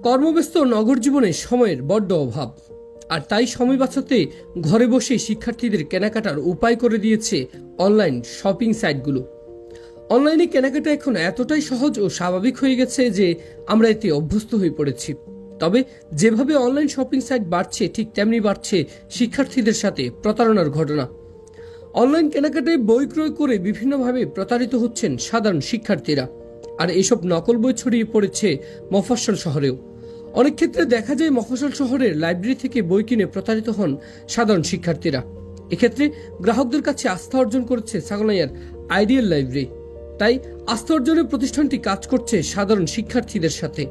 কর্মব্যস্ত নগর জীবনে সময়ের বড্ড অভাব, আর তাই সময় বাঁচাতে ঘরে বসে শিক্ষার্থীদের কেনাকাটার উপায় করে দিয়েছে অনলাইন শপিং সাইটগুলো। অনলাইনে কেনাকাটা এখন এতটাই সহজ ও স্বাভাবিক হয়ে গেছে যে আমরা এতে অভ্যস্ত হয়ে পড়েছি। তবে যেভাবে অনলাইন শপিং সাইট বাড়ছে, ঠিক তেমনি বাড়ছে শিক্ষার্থীদের সাথে প্রতারণার ঘটনা। অনলাইন কেনাকাটায় বই ক্রয় করে বিভিন্নভাবে প্রতারিত হচ্ছেন সাধারণ শিক্ষার্থীরা, আর এসব নকল বই ছড়িয়ে পড়েছে মফস্বল শহরেও। অনেক ক্ষেত্রে দেখা যায় মফস্বল শহরের লাইব্রেরি থেকে বই কিনে প্রতারিত হন সাধারণ শিক্ষার্থীরা। এক্ষেত্রে গ্রাহকদের কাছে আস্থা অর্জন করেছে ছাগলনাইয়ার আইডিয়াল লাইব্রেরি। তাই আস্থা অর্জনের প্রতিষ্ঠানটি কাজ করছে সাধারণ শিক্ষার্থীদের সাথে।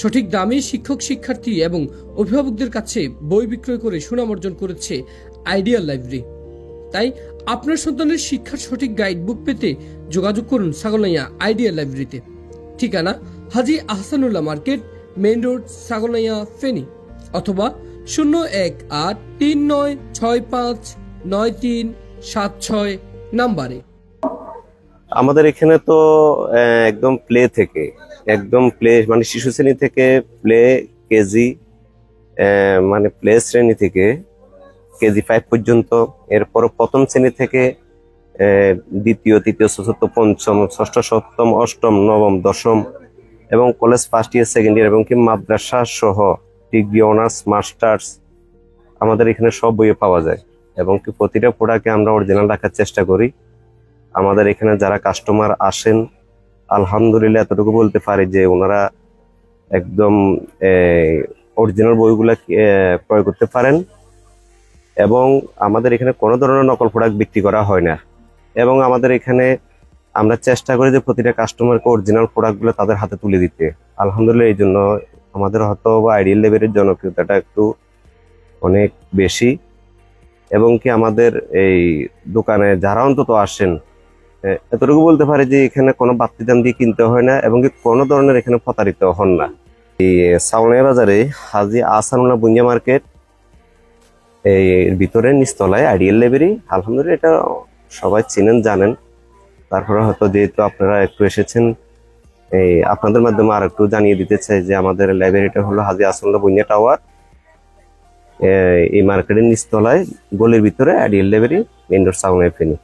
সঠিক দামে শিক্ষক, শিক্ষার্থী এবং অভিভাবকদের কাছে বই বিক্রয় করে সুনাম অর্জন করেছে আইডিয়াল লাইব্রেরি। তাই আপনার সন্তানের শিক্ষার সঠিক গাইড বুক পেতে যোগাযোগ করুন ছাগলনাইয়া আইডিয়াল লাইব্রেরিতে। ঠিকানা Haji Ahsanullah market, main road, Chhagalnaiya, Feni, অথবা 018396593937 নাম্বারে। আমাদের এখানে তো একদম প্লে থেকে মানে শিশু শ্রেণী থেকে প্লে কেজি, মানে প্লে শ্রেণী থেকে কেজি 5 পর্যন্ত, এরপর প্রথম শ্রেণী থেকে দ্বিতীয়, তৃতীয়, চতুর্থ, পঞ্চম, ষষ্ঠ, সপ্তম, অষ্টম, নবম, দশম এবং college first year, second year এবং কি মাদ্রাসা সহ ডিগ্রি, অনার্স, মাস্টার্স আমাদের এখানে সব বই পাওয়া যায়। এবং কি প্রতিটা প্রোডাক্টে আমরা অরিজিনাল রাখার চেষ্টা করি। আমাদের এখানে যারা কাস্টমার আসেন, আলহামদুলিল্লাহ এতটুকু বলতে পারি যে ওনারা একদম অরিজিনাল বইগুলা ক্রয় করতে পারেন। এবং আমাদের এখানে কোনো ধরনের নকল প্রোডাক্ট বিক্রি করা হয় না। এবং আমাদের এখানে আমরা চেষ্টা করি যে প্রতিটা কাস্টমারকে অরিজিনাল প্রোডাক্টগুলো তাদের হাতে তুলে দিতে। আলহামদুলিল্লাহ এই জন্য আমাদের হয়তো আইডিয়াল লেভেলের জনপ্রিয়তাটা একটু অনেক বেশি। এবং কি আমাদের এই দোকানে যারা অন্তত আসেন, এতটুকু বলতে পারি যে এখানে কোনো বাড়তি দাম দিয়ে কিনতে হয় না এবং কি কোনো ধরনের এখানে প্রতারিত হন না। এই ছাগলনাইয়া বাজারে হাজী আহসানুল্লাহ বুনিয়া মার্কেট এর ভিতরে নিচতলায় আইডিয়াল লাইব্রেরি। আলহামদুলিল্লাহ এটা সবাই চিনেন, জানেন। তারপরে হয়তো যেহেতু আপনারা একটু এসেছেন, এই আপনাদের মাধ্যমে আর একটু জানিয়ে দিতে চাই যে আমাদের লাইব্রেরিটা হলো হাজী আহসানুল্লাহ বুনিয়া টাওয়ার, এই মার্কেটের নিচতলায় গলির ভিতরে ideal library, main road, Chhagalnaiya, Feni.